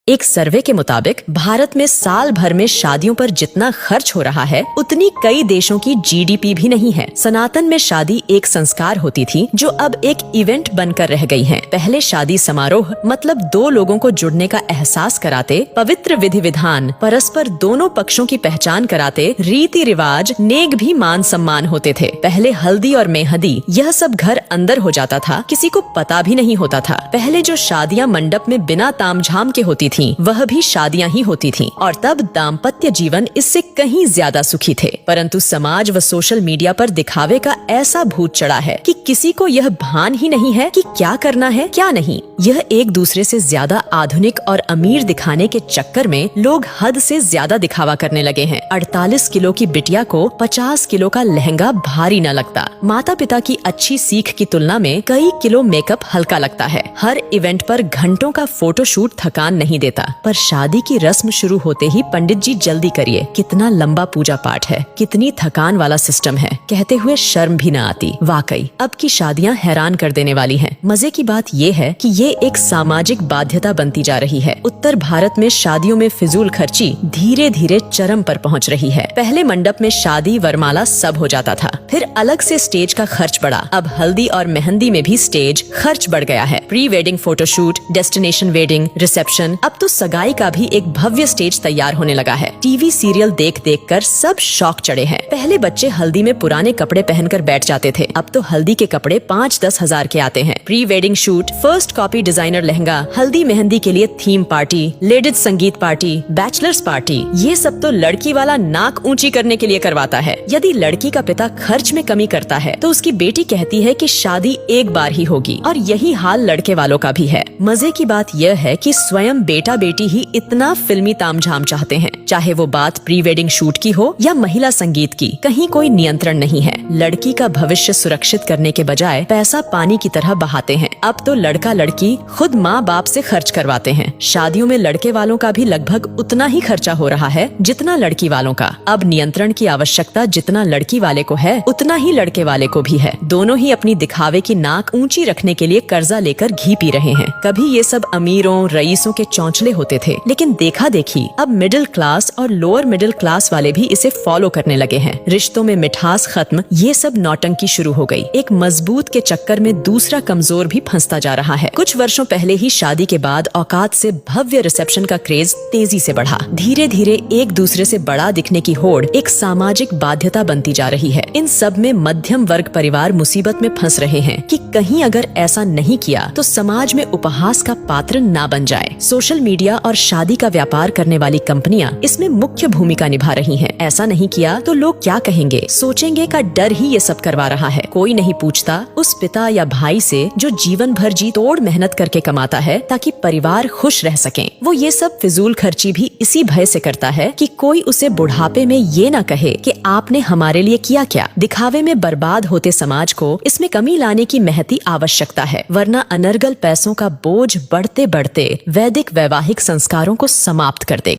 एक सर्वे के मुताबिक भारत में साल भर में शादियों पर जितना खर्च हो रहा है उतनी कई देशों की जीडीपी भी नहीं है। सनातन में शादी एक संस्कार होती थी जो अब एक इवेंट बनकर रह गई है। पहले शादी समारोह मतलब दो लोगों को जुड़ने का एहसास कराते, पवित्र विधि विधान, परस्पर दोनों पक्षों की पहचान कराते, रीति रिवाज, नेक भी मान सम्मान होते थे। पहले हल्दी और मेहंदी यह सब घर अंदर हो जाता था, किसी को पता भी नहीं होता था। पहले जो शादियां मंडप में बिना तामझाम के होती थीं, वह भी शादियां ही होती थीं और तब दाम्पत्य जीवन इससे कहीं ज्यादा सुखी थे। परंतु समाज व सोशल मीडिया पर दिखावे का ऐसा भूत चढ़ा है कि किसी को यह भान ही नहीं है कि क्या करना है क्या नहीं। यह एक दूसरे से ज्यादा आधुनिक और अमीर दिखाने के चक्कर में लोग हद से ज्यादा दिखावा करने लगे हैं। 48 किलो की बिटिया को 50 किलो का लहंगा भारी न लगता। माता पिता की अच्छी सीख की तुलना में कई किलो मेकअप हल्का लगता है। हर इवेंट पर घंटों का फोटोशूट थकान नहीं देता, पर शादी की रस्म शुरू होते ही पंडित जी जल्दी करिए, कितना लंबा पूजा पाठ है, कितनी थकान वाला सिस्टम है, कहते हुए शर्म भी न आती। वाकई अब की शादियां हैरान कर देने वाली हैं। मजे की बात ये है कि ये एक सामाजिक बाध्यता बनती जा रही है। उत्तर भारत में शादियों में फिजूल खर्ची धीरे धीरे चरम पर पहुंच रही है। पहले मंडप में शादी वरमाला सब हो जाता था, फिर अलग से स्टेज का खर्च बढ़ा। अब हल्दी और मेहंदी में भी स्टेज खर्च बढ़ गया है। Pre wedding photoshoot, destination wedding, reception, अब तो सगाई का भी एक भव्य स्टेज तैयार होने लगा है। टीवी सीरियल देख देख कर सब शौक चढ़े हैं। पहले बच्चे हल्दी में पुराने कपड़े पहनकर बैठ जाते थे, अब तो हल्दी के कपड़े 5-10 हजार के आते हैं। Pre wedding shoot, first copy designer lehenga, हल्दी मेहंदी के लिए थीम पार्टी, लेडीज संगीत पार्टी, बैचलर्स पार्टी, ये सब तो लड़की वाला नाक ऊंची करने के लिए करवाता है। यदि लड़की का पिता खर्च में कमी करता है तो उसकी बेटी कहती है कि शादी एक बार ही होगी, और यही हाल लड़के वालों का भी है। मजे की बात यह है कि स्वयं बेटा बेटी ही इतना फिल्मी तामझाम चाहते हैं, चाहे वो बात प्री वेडिंग शूट की हो या महिला संगीत की, कहीं कोई नियंत्रण नहीं है। लड़की का भविष्य सुरक्षित करने के बजाय पैसा पानी की तरह बहाते हैं। अब तो लड़का लड़की खुद माँ बाप से खर्च करवाते हैं। शादियों में लड़के वालों का भी लगभग उतना ही खर्चा हो रहा है जितना लड़की वालों का। अब नियंत्रण की आवश्यकता जितना लड़की वाले को है उतना ही लड़के वाले को भी है। दोनों ही अपनी दिखावे की नाक ऊंची रखने के लिए कर्जा लेकर घी पी रहे हैं। कभी ये सब अमीरों रईसों के चौंचले होते थे, लेकिन देखा देखी अब मिडिल क्लास और लोअर मिडिल क्लास वाले भी इसे फॉलो करने लगे हैं। रिश्तों में मिठास खत्म, ये सब नौटंकी शुरू हो गई। एक मजबूत के चक्कर में दूसरा कमजोर भी फंसता जा रहा है। कुछ वर्षों पहले ही शादी के बाद औकात से भव्य रिसेप्शन का क्रेज तेजी से बढ़ा। धीरे धीरे एक दूसरे से बड़ा दिखने की होड़ एक सामाजिक बाध्यता बनती जा रही है। इन सब में मध्यम वर्ग परिवार मुसीबत में फंस रहे हैं कि कहीं अगर ऐसा नहीं किया तो समाज में उपहास का पात्र ना बन जाए। सोशल मीडिया और शादी का व्यापार करने वाली कंपनियां इसमें मुख्य भूमिका निभा रही हैं। ऐसा नहीं किया तो लोग क्या कहेंगे, सोचेंगे का डर ही ये सब करवा रहा है। कोई नहीं पूछता उस पिता या भाई से जो जीवन भर जी तोड़ मेहनत करके कमाता है ताकि परिवार खुश रह सकें। वो ये सब फिजूल खर्ची भी इसी भय से करता है कि कोई उसे बुढ़ापे में ये न कहे कि आपने हमारे लिए किया क्या। दिखावे में बर्बाद होते समाज को इसमें कमी लाने की महती आवश्यकता है, वरना अनर्गल पैसों का बोझ बढ़ते बढ़ते वैदिक वैवाहिक संस्कारों को समाप्त कर दे।